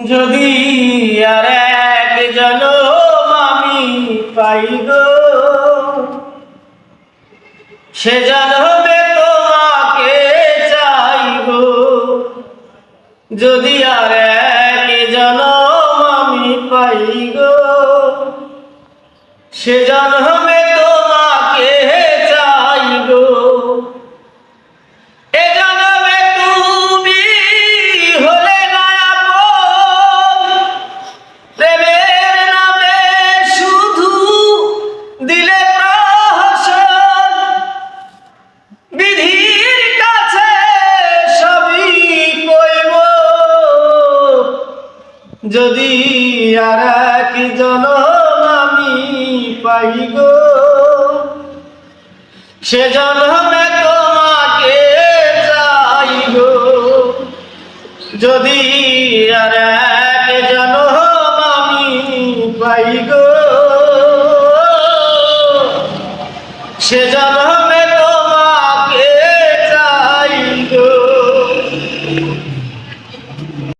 যদি আর এক জনম আমি পাই গো, সে জন্মে তোমাকে চাই গো। যদি আর এক জনম আমি পাই গো, সে জন্মে তোমাকে চাই গো। এ জন্মে তুমি হলে না আপন, প্রেমের নামে শুধু দিলে প্রহসন। বিধির কাছে সবই কইব, যদি আর এক জনম আমি পাই গো, সে জন্মে তোমাকে চাই গো। যদি আর এক জনম আমি পাই গো, সে জন্ম